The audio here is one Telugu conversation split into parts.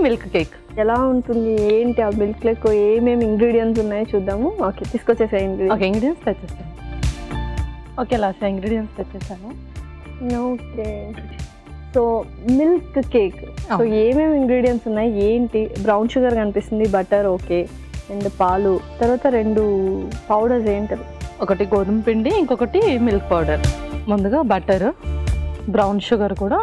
Milk cake. ఎలా ఉంటుంది ఏంటి ఆ మిల్క్ కేక్, ఏమేమి ఇంగ్రీడియంట్స్ ఉన్నాయో చూద్దాము. ఓకే, తీసుకొచ్చేసే ఇంగ్రీడియంట్స్ తెచ్చేస్తాను. ఓకే లాస్ట్ ఇంగ్రీడియంట్స్ తెచ్చేసాను. Okay, so milk cake, so ఏమేమి ఇంగ్రీడియంట్స్ ఉన్నాయి ఏంటి? బ్రౌన్ షుగర్ కనిపిస్తుంది, బటర్, ఓకే, అండ్ పాలు, తర్వాత 2 పౌడర్స్ ఏంటది? ఒకటి గోధుమ పిండి, ఇంకొకటి మిల్క్ పౌడర్. ముందుగా బటర్, బ్రౌన్ షుగర్ కూడా,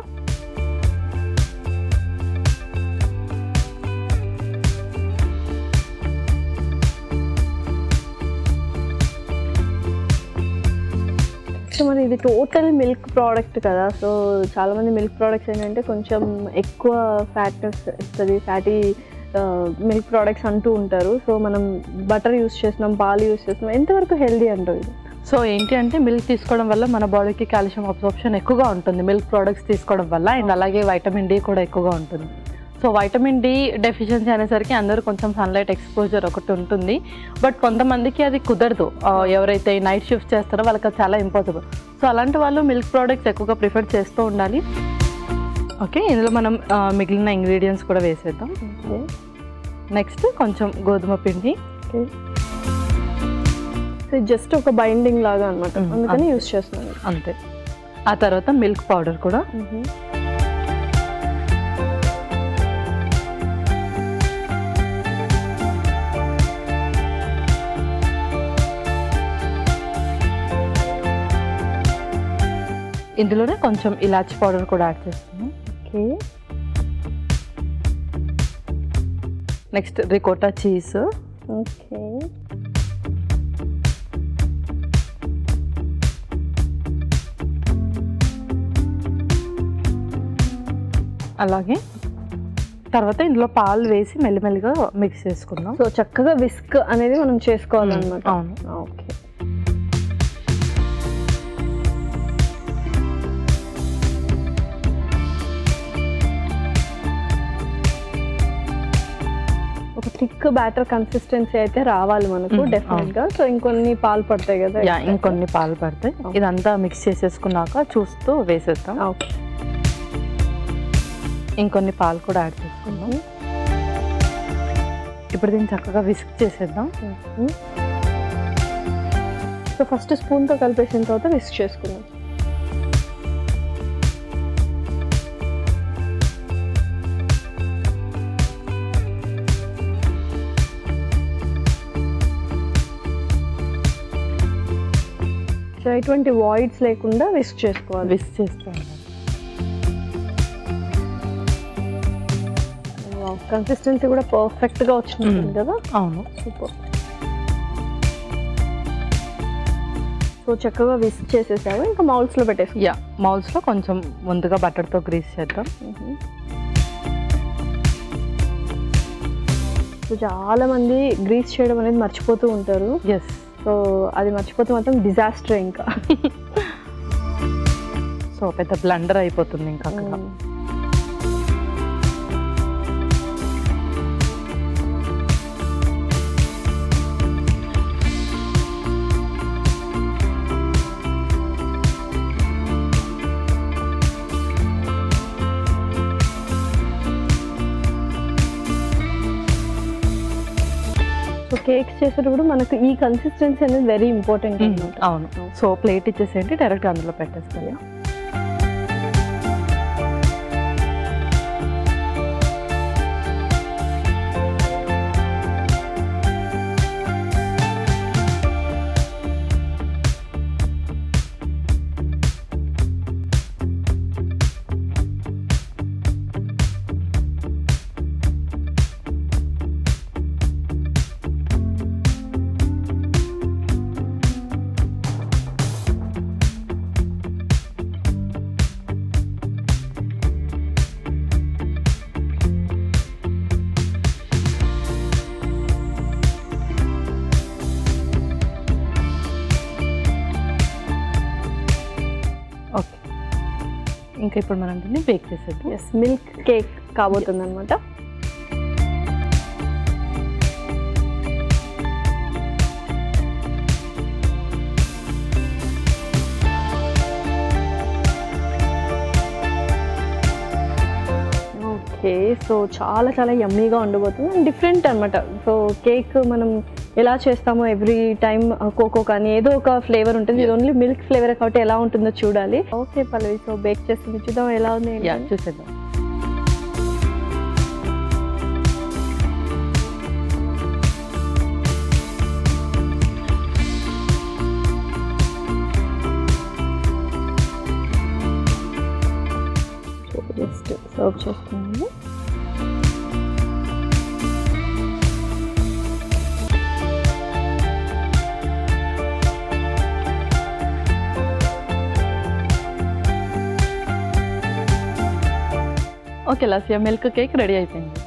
సో మరి ఇది టోటల్ మిల్క్ ప్రోడక్ట్ కదా, సో చాలామంది మిల్క్ ప్రోడక్ట్స్ ఏంటంటే కొంచెం ఎక్కువ ఫ్యాట్నెస్ ఇస్తుంది, ఫ్యాటీ మిల్క్ ప్రోడక్ట్స్ అంటూ ఉంటారు. సో మనం బటర్ యూస్ చేస్తున్నాం, పాలు యూస్ చేస్తున్నాం, ఎంతవరకు హెల్దీ అంటారు ఇది? సో ఏంటి అంటే మిల్క్ తీసుకోవడం వల్ల మన బాడీకి కాల్షియం అబ్సార్ప్షన్ ఎక్కువగా ఉంటుంది మిల్క్ ప్రోడక్ట్స్ తీసుకోవడం వల్ల, అండ్ అలాగే వైటమిన్ డి కూడా ఎక్కువగా ఉంటుంది. సో వైటమిన్ డి డెఫిషియన్సీ అనేసరికి అందరూ కొంచెం సన్లైట్ ఎక్స్పోజర్ ఒకటి ఉంటుంది, బట్ కొంతమందికి అది కుదరదు. ఎవరైతే నైట్ షిఫ్ట్ చేస్తారో వాళ్ళకి అది చాలా ఇంపాసిబుల్. సో అలాంటి వాళ్ళు మిల్క్ ప్రోడక్ట్స్ ఎక్కువగా ప్రిఫర్ చేస్తూ ఉండాలి. ఓకే, ఇందులో మనం మిగిలిన ఇంగ్రీడియంట్స్ కూడా వేసేద్దాం. నెక్స్ట్ కొంచెం గోధుమ పిండి, జస్ట్ ఒక బైండింగ్ లాగా అనమాట, అందుకని యూస్ చేస్తున్నాను అంతే. ఆ తర్వాత మిల్క్ పౌడర్ కూడా, ఇందులోనే కొంచెం ఇలాచీ పౌడర్ కూడా యాడ్ చేస్తున్నాం. Okay, next ricotta cheese, okay, అలాగే తర్వాత ఇందులో పాలు వేసి మెల్లిమెల్లిగా మిక్స్ చేసుకుందాం. సో చక్కగా విస్క్ అనేది మనం చేసుకోవాలన్నమాట. అవును, ఓకే. ఒక థిక్ బ్యాటర్ కన్సిస్టెన్సీ అయితే రావాలి మనకు డెఫినెట్ గా. సో ఇంకొన్ని పాలు పడతాయి కదా? ఇంకొన్ని పాలు పడతాయి. ఇదంతా మిక్స్ చేసేసుకున్నాక చూస్తూ వేసేస్తాం. ఓకే, ఇంకొన్ని పాలు కూడా యాడ్ చేసుకుందాం. ఇప్పుడు దీన్ని చక్కగా విస్క్ చేసేద్దాం. సో ఫస్ట్ స్పూన్తో కలిపేసిన తర్వాత విస్క్ చేసుకుందాం. సో ఎటువంటి వాయిడ్స్ లేకుండా విస్క్ చేసుకోవాలి. విస్క్ చేస్తాం. కన్సిస్టెన్సీ కూడా పర్ఫెక్ట్గా వచ్చింది కదా? అవును, సూపర్. సో చక్కగా విస్క్ చేసేసావు, ఇంకా మౌల్స్లో పెట్టేసి. మౌల్స్లో కొంచెం ముందుగా బటర్తో గ్రీస్ చేద్దాం. సో చాలా మంది గ్రీస్ చేయడం అనేది మర్చిపోతూ ఉంటారు. ఎస్, సో అది మర్చిపోతే మాత్రం డిజాస్టర్ ఇంకా. సో పెద్ద బ్లండర్ అయిపోతుంది ఇంకా అక్కడ. సో కేక్స్ చేసేటప్పుడు మనకు ఈ కన్సిస్టెన్సీ అనేది వెరీ ఇంపార్టెంట్ అన్నమాట. అవును. సో ప్లేట్ ఇచ్చేసేంటి డైరెక్ట్ అందులో పెట్టేస్తాను. ఓకే, ఇంకా ఇప్పుడు మనం దీన్ని బేక్ చేసేద్దాం. ఎస్, మిల్క్ కేక్ కాబోతుంది అనమాట. ఓకే, ఓకే, సో చాలా చాలా యమ్మీగా ఉండబోతుంది, డిఫరెంట్ అనమాట. సో కేక్ మనం ఎలా చేస్తామో ఎవ్రీ టైమ్ కోకో కానీ ఏదో ఒక ఫ్లేవర్ ఉంటుంది, ఇది ఓన్లీ మిల్క్ ఫ్లేవర్ కాబట్టి ఎలా ఉంటుందో చూడాలి. ఓకే పల్లవి, సో బేక్ చేస్తుంది, చూద్దాం ఎలా ఉంది. చూసేద్దాం. జస్ట్ సర్వ్ చేస్తున్నాము. ఓకే లస్య, మిల్క్ కేక్ రెడీ అయిపోయింది.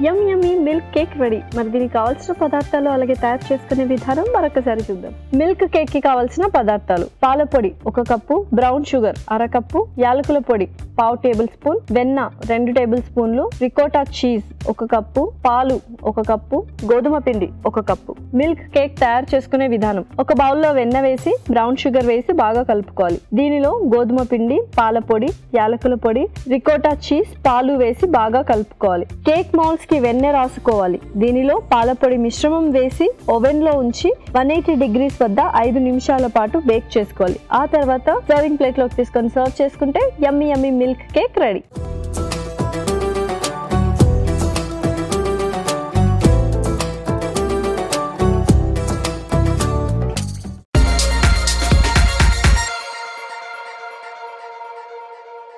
యమ్మీ మిల్క్ కేక్ రెడీ. మరి దీనికి కావాల్సిన పదార్థాలు అలాగే తయారు చేసుకునే విధానం మరొకసారి చూద్దాం. మిల్క్ కేక్ కి కావాల్సిన పదార్థాలు: పాల పొడి 1 కప్పు, బ్రౌన్ షుగర్ 1/2 కప్పు, యాలకుల పొడి 1/2 టేబుల్ స్పూన్, వెన్న 2 టేబుల్ స్పూన్లు, రికోటా చీజ్ 1 కప్పు, పాలు 1 కప్పు, గోధుమ పిండి 1 కప్పు. మిల్క్ కేక్ తయారు చేసుకునే విధానం: ఒక బౌల్లో వెన్న వేసి బ్రౌన్ షుగర్ వేసి బాగా కలుపుకోవాలి. దీనిలో గోధుమ పిండి, పాల పొడి, యాలకుల పొడి, రికోటా చీజ్, పాలు వేసి బాగా కలుపుకోవాలి. కేక్ మౌల్డ్స్ కి వెన్న రాసుకోవాలి. దీనిలో పాలపొడి మిశ్రమం వేసి ఓవెన్ లో ఉంచి 180 డిగ్రీస్ వద్ద 5 నిమిషాల పాటు బేక్ చేసుకోవాలి. ఆ తర్వాత సర్వింగ్ ప్లేట్ లోకి తీసుకొని సర్వ్ చేసుకుంటే యమ్మీ మిల్క్ కేక్ రెడీ.